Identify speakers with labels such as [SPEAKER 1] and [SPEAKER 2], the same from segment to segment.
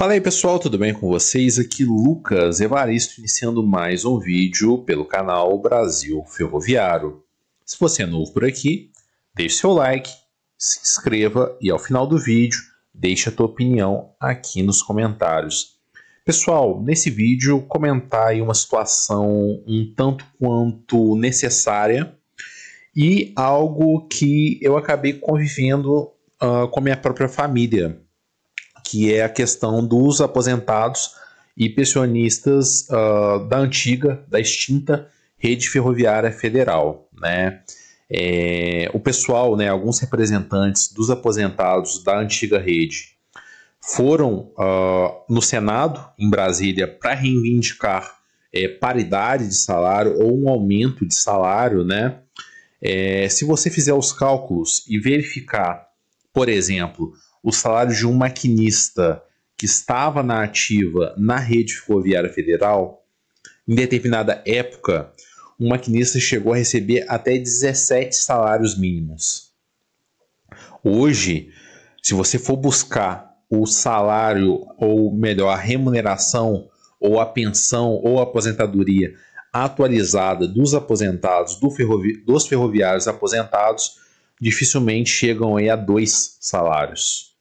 [SPEAKER 1] Fala aí pessoal, tudo bem com vocês? Aqui Lucas Evaristo iniciando mais um vídeo pelo canal Brasil Ferroviário. Se você é novo por aqui, deixe seu like, se inscreva e ao final do vídeo deixe a tua opinião aqui nos comentários. Pessoal, nesse vídeo comentar aí uma situação um tanto quanto necessária e algo que eu acabei convivendo com a minha própria família, que é a questão dos aposentados e pensionistas da extinta Rede Ferroviária Federal, né? O pessoal, né, alguns representantes dos aposentados da antiga rede foram no Senado, em Brasília, para reivindicar paridade de salário ou um aumento de salário, né? Se você fizer os cálculos e verificar, por exemplo, o salário de um maquinista que estava na ativa na Rede Ferroviária Federal, em determinada época, um maquinista chegou a receber até 17 salários mínimos. Hoje, se você for buscar o salário, ou melhor, a remuneração, ou a pensão, ou a aposentadoria atualizada dos aposentados, dos ferroviários aposentados, dificilmente chegam aí a 2 salários.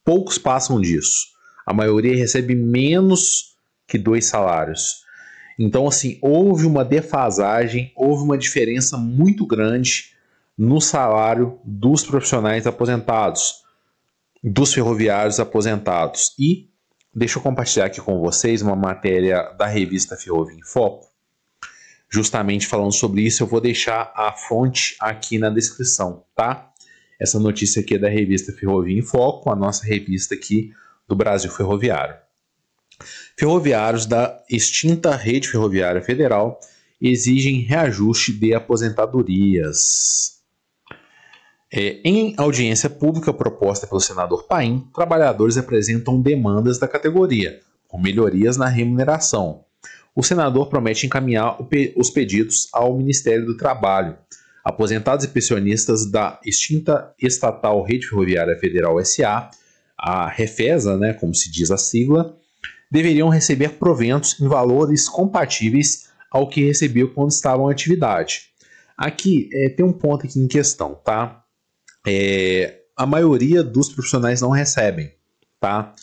[SPEAKER 1] Poucos passam disso. A maioria recebe menos que 2 salários. Então, assim, houve uma defasagem, houve uma diferença muito grande no salário dos profissionais aposentados, dos ferroviários aposentados. E deixa eu compartilhar aqui com vocês uma matéria da revista Ferrovia em Foco. Justamente falando sobre isso, eu vou deixar a fonte aqui na descrição, tá? Essa notícia aqui é da revista Ferrovia em Foco, a nossa revista aqui do Brasil Ferroviário. Ferroviários da extinta Rede Ferroviária Federal exigem reajuste de aposentadorias. Em audiência pública proposta pelo senador Paim, trabalhadores apresentam demandas da categoria, com melhorias na remuneração. O senador promete encaminhar os pedidos ao Ministério do Trabalho. Aposentados e pensionistas da extinta estatal Rede Ferroviária Federal S.A., a Refesa, né, como se diz a sigla, deveriam receber proventos em valores compatíveis ao que recebeu quando estavam em atividade. Aqui tem um ponto aqui em questão, tá? A maioria dos profissionais não recebem, tá?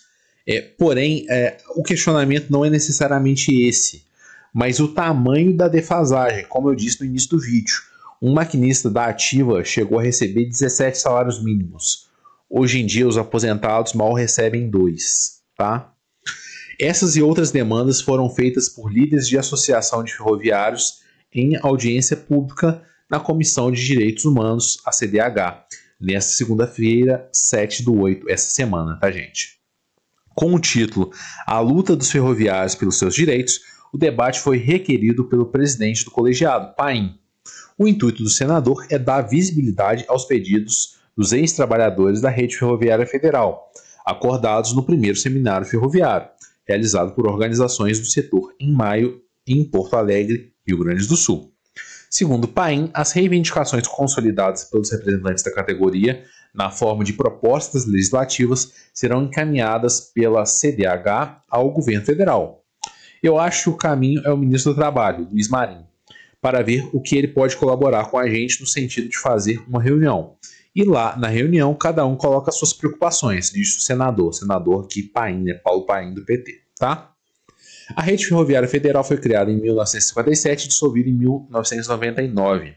[SPEAKER 1] Porém, o questionamento não é necessariamente esse, mas o tamanho da defasagem, como eu disse no início do vídeo. Um maquinista da ativa chegou a receber 17 salários mínimos. Hoje em dia, os aposentados mal recebem 2, tá? Essas e outras demandas foram feitas por líderes de associação de ferroviários em audiência pública na Comissão de Direitos Humanos, a CDH, nesta segunda-feira, 7/8, essa semana, tá, gente? Com o título A Luta dos Ferroviários pelos Seus Direitos, o debate foi requerido pelo presidente do colegiado, Paim. O intuito do senador é dar visibilidade aos pedidos dos ex-trabalhadores da Rede Ferroviária Federal, acordados no primeiro seminário ferroviário, realizado por organizações do setor em maio em Porto Alegre, Rio Grande do Sul. Segundo Paim, as reivindicações consolidadas pelos representantes da categoria na forma de propostas legislativas serão encaminhadas pela CDH ao governo federal. Eu acho que o caminho é o ministro do Trabalho, Luiz Marinho, para ver o que ele pode colaborar com a gente no sentido de fazer uma reunião. E lá, na reunião, cada um coloca suas preocupações, diz o senador aqui, Paim, né, Paulo Paim, do PT, tá? A Rede Ferroviária Federal foi criada em 1957 e dissolvida em 1999,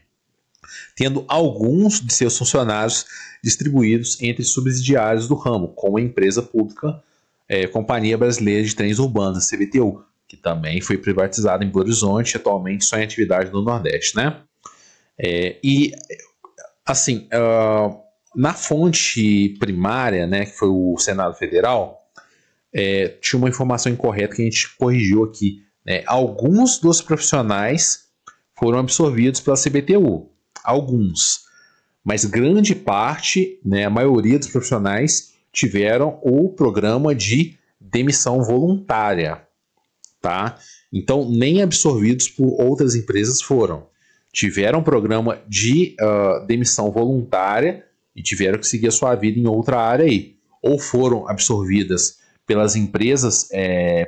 [SPEAKER 1] tendo alguns de seus funcionários distribuídos entre subsidiários do ramo, como a empresa pública Companhia Brasileira de Trens Urbanos, CBTU, que também foi privatizada em Belo Horizonte, atualmente só em atividade no Nordeste, né? Na fonte primária, né, que foi o Senado Federal, tinha uma informação incorreta que a gente corrigiu aqui, né? Alguns dos profissionais foram absorvidos pela CBTU, alguns, mas grande parte, né, a maioria dos profissionais tiveram o programa de demissão voluntária, tá? Então, nem absorvidos por outras empresas foram. Tiveram programa de demissão voluntária e tiveram que seguir a sua vida em outra área aí. ou foram absorvidas pelas empresas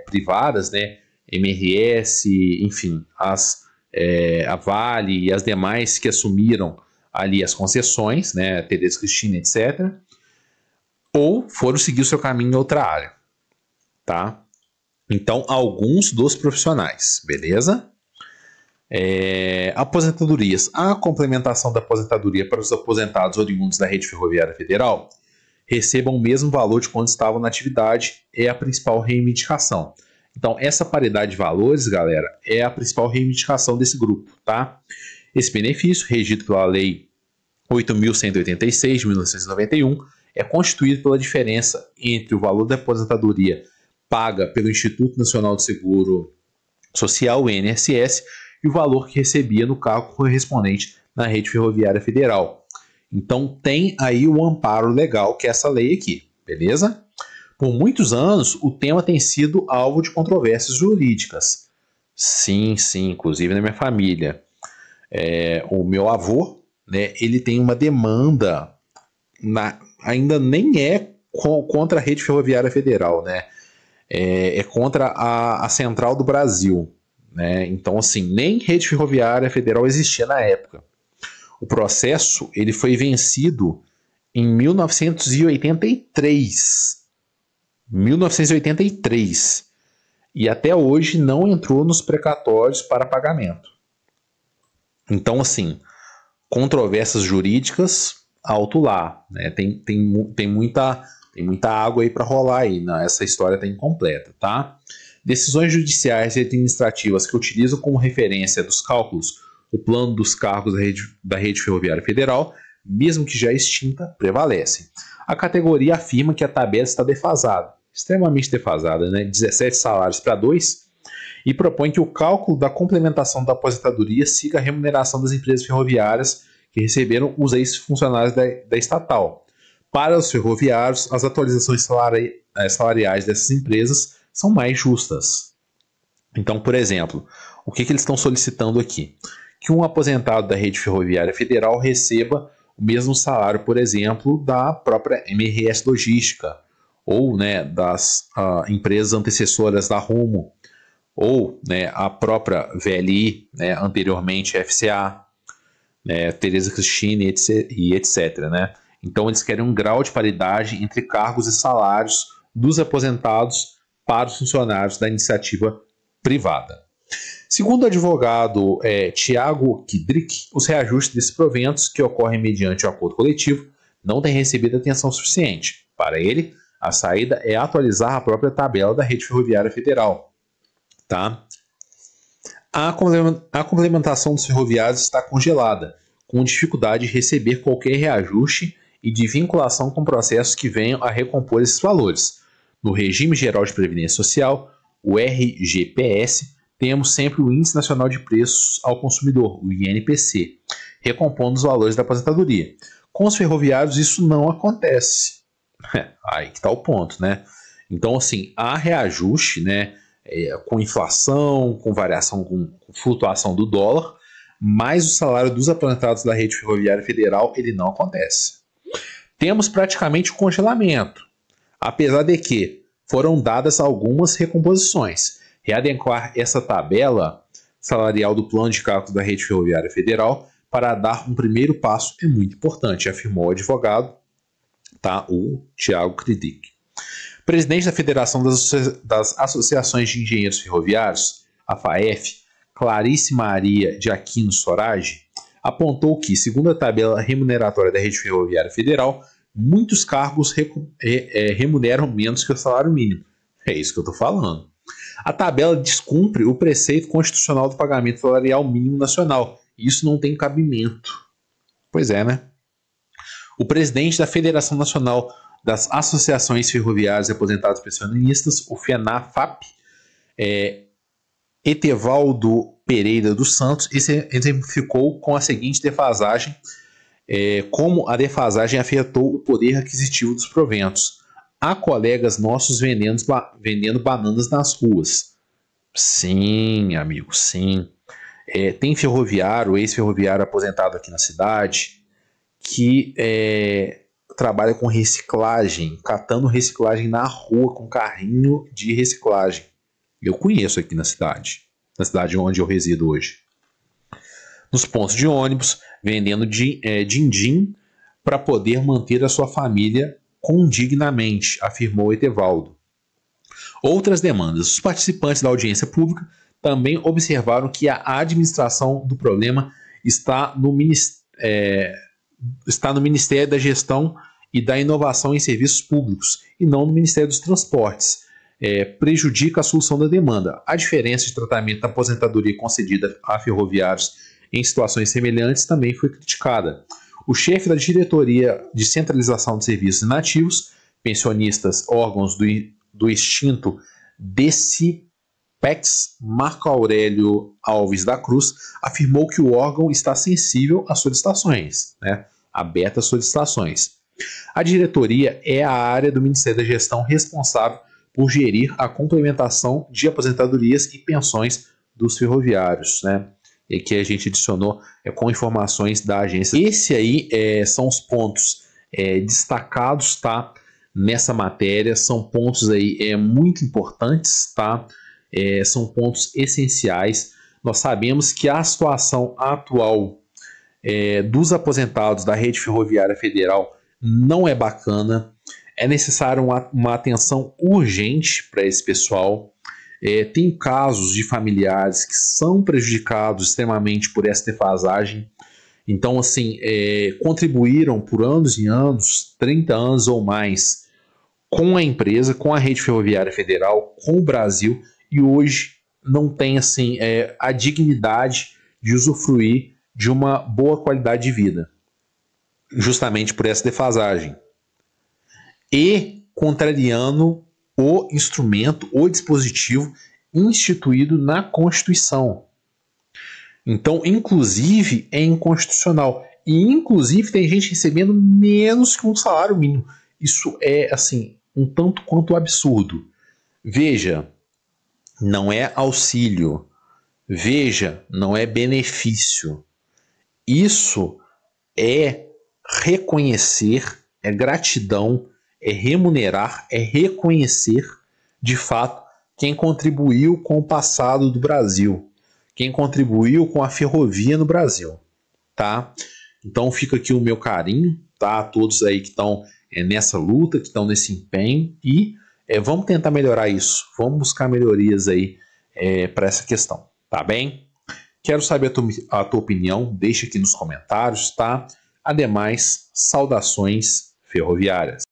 [SPEAKER 1] privadas, né, MRS, enfim, a Vale e as demais que assumiram ali as concessões, né, Tereza Cristina, etc., ou foram seguir o seu caminho em outra área, tá? Então, alguns dos profissionais, beleza? Aposentadorias. A complementação da aposentadoria para os aposentados oriundos da Rede Ferroviária Federal recebam o mesmo valor de quando estavam na atividade é a principal reivindicação. Então, essa paridade de valores, galera, é a principal reivindicação desse grupo, tá? Esse benefício, regido pela Lei 8.186 de 1991, é constituído pela diferença entre o valor da aposentadoria paga pelo Instituto Nacional de Seguro Social, o INSS, e o valor que recebia no cargo correspondente na Rede Ferroviária Federal. Então tem aí o amparo legal, que é essa lei aqui, beleza? Por muitos anos, o tema tem sido alvo de controvérsias jurídicas. Sim, inclusive na minha família. O meu avô, né, ele tem uma demanda, ainda nem é contra a Rede Ferroviária Federal, né? É contra a Central do Brasil. Né? Então, assim, nem Rede Ferroviária Federal existia na época. O processo ele foi vencido em 1983. 1983. E até hoje não entrou nos precatórios para pagamento. Então, assim, controvérsias jurídicas, alto lá. Né? Tem muita água aí para rolar aí. Né? Essa história está incompleta, tá? Decisões judiciais e administrativas que utilizam como referência dos cálculos o plano dos cargos da Rede Ferroviária Federal, mesmo que já extinta, prevalecem. A categoria afirma que a tabela está defasada, extremamente defasada, né? 17 salários para 2, e propõe que o cálculo da complementação da aposentadoria siga a remuneração das empresas ferroviárias que receberam os ex-funcionários da estatal. Para os ferroviários, as atualizações salariais dessas empresas são mais justas. Então, por exemplo, o que eles estão solicitando aqui? Que um aposentado da Rede Ferroviária Federal receba o mesmo salário, por exemplo, da própria MRS Logística, ou né, das empresas antecessoras da Rumo, ou né, a própria VLI, né, anteriormente FCA, né, Tereza Cristina e etc. Né? Então, eles querem um grau de paridade entre cargos e salários dos aposentados para os funcionários da iniciativa privada. Segundo o advogado Tiago Kidrick, os reajustes desses proventos, que ocorrem mediante o acordo coletivo, não têm recebido atenção suficiente. Para ele, a saída é atualizar a própria tabela da Rede Ferroviária Federal. Tá? A complementação dos ferroviários está congelada, com dificuldade de receber qualquer reajuste e de vinculação com processos que venham a recompor esses valores. No Regime Geral de Previdência Social, o RGPS, temos sempre o Índice Nacional de Preços ao Consumidor, o INPC, recompondo os valores da aposentadoria. Com os ferroviários isso não acontece. Aí que está o ponto, né? Então, assim, há reajuste, né, com inflação, com variação, com flutuação do dólar, mas o salário dos aposentados da Rede Ferroviária Federal ele não acontece. Temos praticamente um congelamento, apesar de que foram dadas algumas recomposições. Readequar essa tabela salarial do plano de cálculo da Rede Ferroviária Federal para dar um primeiro passo é muito importante, afirmou o advogado, tá? O Tiago Kidrick. Presidente da Federação das Associações de Engenheiros Ferroviários, a FAEF, Clarice Maria de Aquino Sorage, apontou que, segundo a tabela remuneratória da Rede Ferroviária Federal, muitos cargos remuneram menos que o salário mínimo. É isso que eu estou falando. A tabela descumpre o preceito constitucional do pagamento salarial mínimo nacional. Isso não tem cabimento. Pois é, né? O presidente da Federação Nacional das Associações Ferroviárias e Aposentados Pensionistas, o FENAFAP, Etevaldo Pereira dos Santos, exemplificou com a seguinte defasagem, como a defasagem afetou o poder aquisitivo dos proventos. Há colegas nossos vendendo bananas nas ruas. Sim, amigo, sim. Tem ferroviário, ex-ferroviário aposentado aqui na cidade, que trabalha com reciclagem, catando reciclagem na rua com carrinho de reciclagem. Eu conheço aqui na cidade onde eu resido hoje. Nos pontos de ônibus, vendendo din-din para poder manter a sua família condignamente, afirmou Etevaldo. Outras demandas. Os participantes da audiência pública também observaram que a administração do problema está no Ministério da Gestão e da Inovação em Serviços Públicos e não no Ministério dos Transportes. Prejudica a solução da demanda. A diferença de tratamento da aposentadoria concedida a ferroviários em situações semelhantes também foi criticada. O chefe da Diretoria de Centralização de Serviços Inativos, pensionistas, órgãos do extinto DECIPEX, Marco Aurélio Alves da Cruz, afirmou que o órgão está sensível às solicitações, aberta às solicitações. A diretoria é a área do Ministério da Gestão responsável por gerir a complementação de aposentadorias e pensões dos ferroviários, E que a gente adicionou com informações da agência. Esse aí são os pontos destacados, tá? Nessa matéria, são pontos aí muito importantes, tá? São pontos essenciais. Nós sabemos que a situação atual dos aposentados da rede ferroviária federal não é bacana. É necessário uma atenção urgente para esse pessoal. Tem casos de familiares que são prejudicados extremamente por essa defasagem. Então, assim, contribuíram por anos e anos, 30 anos ou mais, com a empresa, com a rede ferroviária federal, com o Brasil, e hoje não tem assim, a dignidade de usufruir de uma boa qualidade de vida, justamente por essa defasagem. E contrariando o instrumento, o dispositivo instituído na Constituição. Então, inclusive, é inconstitucional. E, inclusive, tem gente recebendo menos que um salário mínimo. Isso é, assim, um tanto quanto absurdo. Veja, não é auxílio. Veja, não é benefício. Isso é reconhecer, é gratidão, é remunerar, é reconhecer, de fato, quem contribuiu com o passado do Brasil, quem contribuiu com a ferrovia no Brasil, tá? Então fica aqui o meu carinho, tá? A todos aí que estão nessa luta, que estão nesse empenho, e vamos tentar melhorar isso, vamos buscar melhorias aí para essa questão, tá bem? Quero saber a tua opinião, deixa aqui nos comentários, tá? Ademais, saudações ferroviárias.